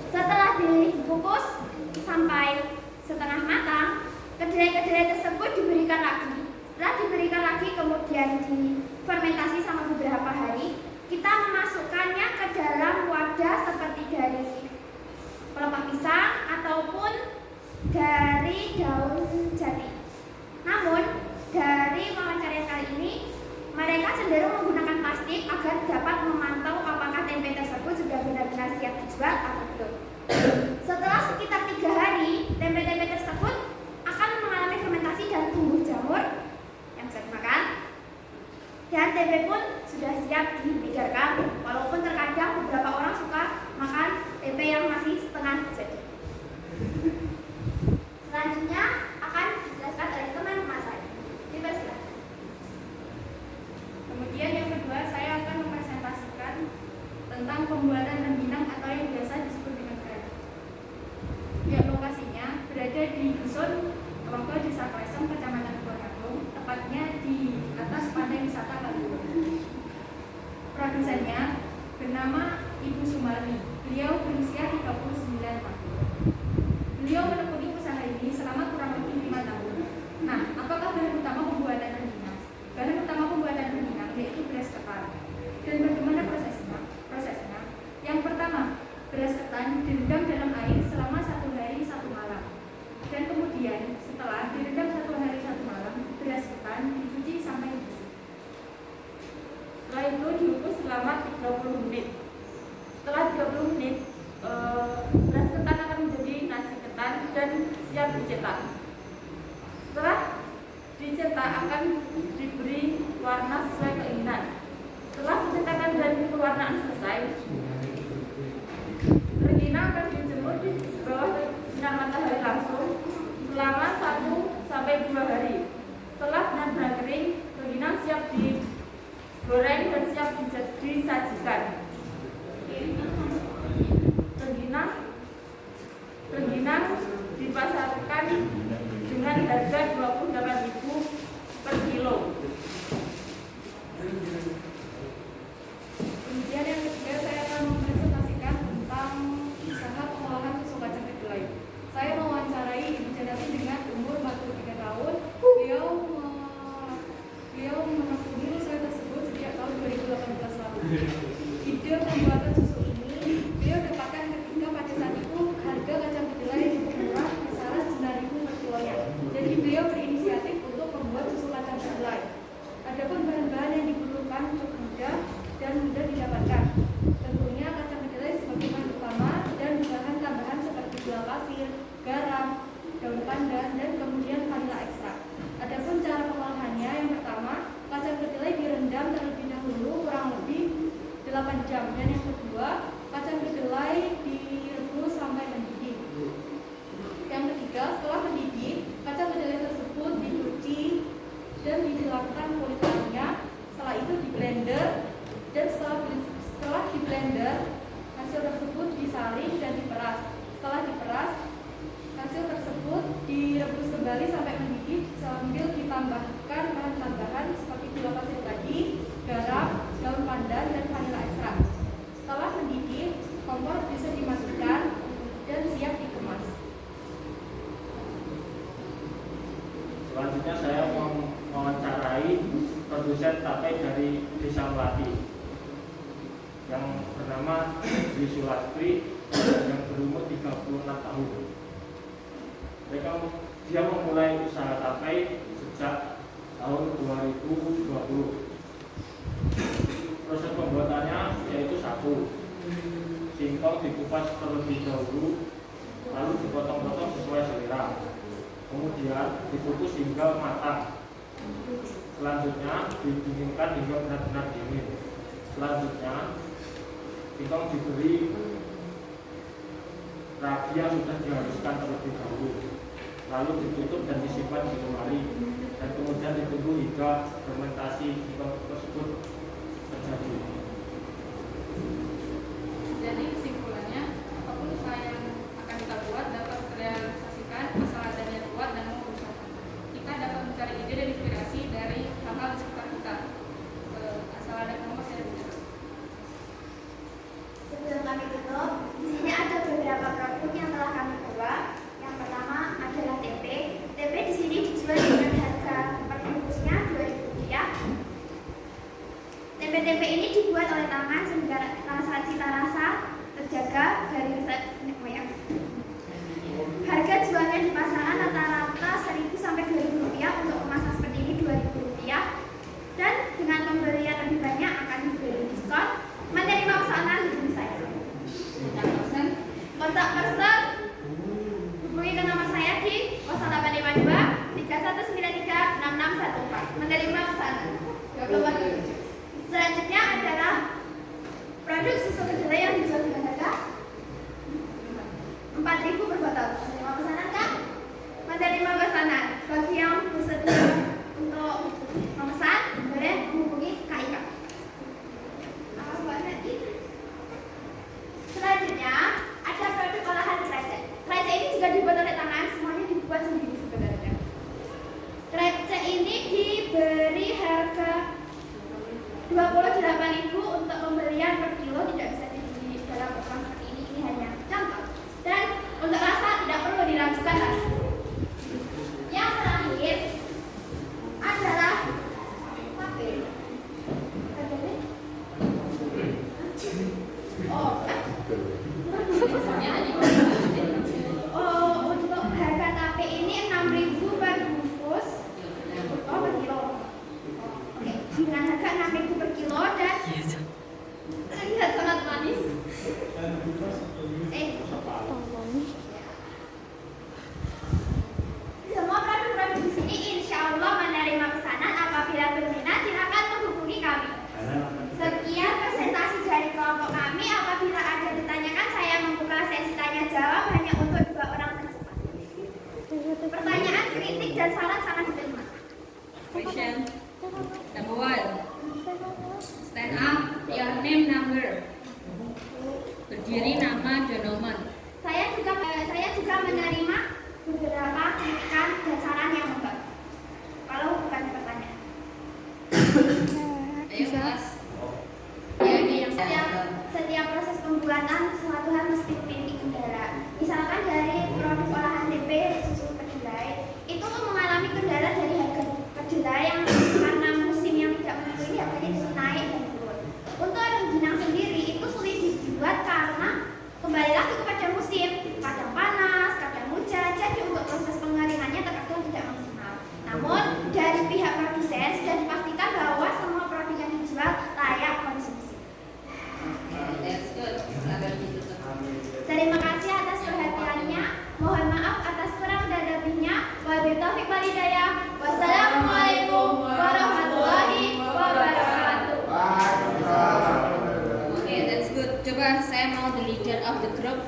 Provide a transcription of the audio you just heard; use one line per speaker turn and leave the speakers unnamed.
Setelah dikukus sampai setengah matang, kedelai-kedelai tersebut diberikan lagi. Setelah diberikan lagi kemudian difermentasi selama beberapa hari, kita memasukkannya ke dalam wadah seperti dari pelepah pisang ataupun dari daun jati. Namun, dari wawancara kali ini, mereka cenderung menggunakan plastik agar dapat memantau apakah tempe tersebut sudah benar-benar siap dijual atau belum. Setelah sekitar 3 hari, tempe-tempe tersebut akan mengalami fermentasi dan tumbuh jamur yang bisa dimakan. Dan tempe pun sudah siap diedarkan, walaupun terkadang beberapa orang suka makan tempe yang masih setengah jadi. Selanjutnya akan dijelaskan oleh teman saya. Dipersilakan.
Kemudian yang kedua, saya akan mempresentasikan tentang pembuatan rengginang atau yang biasa disebut dengan kerak. Ya, lokasinya berada di dusun Ronggo, Desa Klesem, Kecamatan Purwokerto, tepatnya di atas Pantai Wisata Kaliurang. Produsennya bernama Ibu Sumarni. Beliau berusia 39 tahun. Beliau menekuni usaha ini selama kurang lebih 5 tahun. Nah, apakah bahan utama pembuatan rengginang? Bahan utama pembuatan rengginang yaitu beras ketan. Dan bagaimana prosesnya? Yang pertama, beras ketan direndam dalam air selama 1 hari 1 malam. Dan kemudian setelah direndam 1 hari 1 malam, beras ketan dicuci sampai bersih. Setelah itu diukus selama 30 menit. Setelah 30 menit, beras ketan akan menjadi nasi ketan dan siap dicetak. Setelah dicetak akan diberi warna sesuai keinginan. Setelah pencetakan dan pewarnaan selesai, rengginang akan dijemur di bawah sinar matahari langsung selama 1-2 hari. Setelah benar-benar kering, rengginang siap digoreng dan siap disajikan. Rengginang dipasarkan dengan harga 28.000 per kilo. Kemudian yang ketiga, saya akan mempresentasikan tentang usaha pengolahan susu kacang kedelai. Saya mewawancarai Ibu Janati dengan umur 43 tahun. Beliau menekuni usaha tersebut sejak tahun 2018 lalu. Ide pembuatan susu ini beliau dapatkan ketika pada saat itu harga kacang kedelai cukup murah, kisaran 9.000 per kilonya. Jadi beliau berinisiatif untuk membuat susu kacang kedelai. Adapun bahan-bahan yang diperlukan cukup mudah dan mudah didapatkan. Tentunya kacang kedelai sebagai bahan utama dan bahan tambahan seperti gula pasir, garam, daun pandan, dan kemudian vanila ekstrak. Adapun cara pengolahannya, yang pertama, kacang kedelai direndam terlebih dahulu kurang lebih 8 jam, dan yang kedua, kacang kedelai direbus sampai mendidih. Yang ketiga, setelah mendidih, kacang kedelai tersebut dicuci dan dilakukan kulit lainnya. Setelah itu di blender, dan setelah di blender, hasil tersebut disaring dan diperas. Setelah diperas, hasil tersebut direbus kembali sampai mendidih sambil ditambahkan bahan tambahan seperti gula pasir tadi, garam, daun pandan, dan vanila ekstrak. Setelah mendidih, kompor bisa dimatikan dan siap dikemas.
Selanjutnya saya mewawancarai produsen tape dari Desa Melati yang bernama Dwi Sulastri yang berumur 36 tahun. Dia memulai usaha tape sejak tahun 2020. Proses pembuatannya yaitu 1. Singkong dikupas terlebih dahulu, lalu dipotong-potong sesuai selera. Kemudian dikukus hingga matang. Selanjutnya didinginkan hingga benar-benar dingin. Selanjutnya singkong diberi ragi yang sudah dihaluskan terlebih dahulu, lalu ditutup dan disimpan di lemari, dan kemudian ditunggu hingga fermentasi singkong tersebut terjadi.
Jadi kesimpulannya, apapun usaha yang akan kita buat dapat terrealisasikan asal ada niat kuat dan mau berusaha. Kita dapat mencari ide dan inspirasi dari hal-hal di sekitar kita. Asal ada kamu masih ada.
Sebelum kami tutup, di sini ada Kontak person hubungi ke nomor saya di 0852 3193 6614. Menerima pesanan. Selanjutnya adalah produk susu kedelai yang dijual dengan harga 4.000 per botol. Menerima pesanan kan? Menerima pesanan. Bagi yang bersedia untuk memesan, boleh menghubungi KIK. Selanjutnya ada produk olahan krecek. Krecek ini juga dibuat oleh tangan, semuanya dibuat sendiri sebenarnya. Krecek ini diberi harga 28.000 untuk pembelian per kilo, tidak bisa dibeli dalam ukuran seperti ini hanya contoh. Dan untuk rasa tidak perlu diragukan lagi. Yang terakhir adalah untuk harga tape ini 6.000 per bungkus. Per kilo. Oke, dengan harga 6.000 per kilo dan terlihat sangat manis. Semua produk-produk di sini insya Allah menerima pesanan. Apabila berminat silakan menghubungi kami. Sekian presentasi dari kelompok kami. Apabila ada ditanyakan, saya membuka sesi tanya jawab hanya untuk 2 orang tercepat. Pertanyaan, kritik, dan saran sangat diterima.
Question number 1. Stand up, your name, number. Berdiri, nama, dan nomor.
Saya juga menerima beberapa kritikan dan saran yang membantu. Kalau bukan pertanyaan.
Ayo kelas.
Setiap proses pembuatan suatu hal mesti memiliki kendala. Misalkan dari produk olahan tempe susu kedelai itu mengalami kendala dari harga kedelai yang karena musim yang tidak menentu ini harganya terus naik dan turun. Untuk rengginang sendiri itu sulit dibuat karena kembali lagi kepada musim, kadang panas, kadang hujan, jadi untuk proses pengeringannya terkadang tidak maksimal. Namun dari pihak produsen sudah dipastikan bahwa semua produk yang dijual layak konsumsi.
That's good. Silakan ditutup.
Terima kasih atas perhatiannya. Mohon maaf atas kurang dan lebihnya. Wabillahi taufiq wal hidayah. Wassalamualaikum warahmatullahi wabarakatuh.
Okay, that's good. Coba saya mau the leader of the group.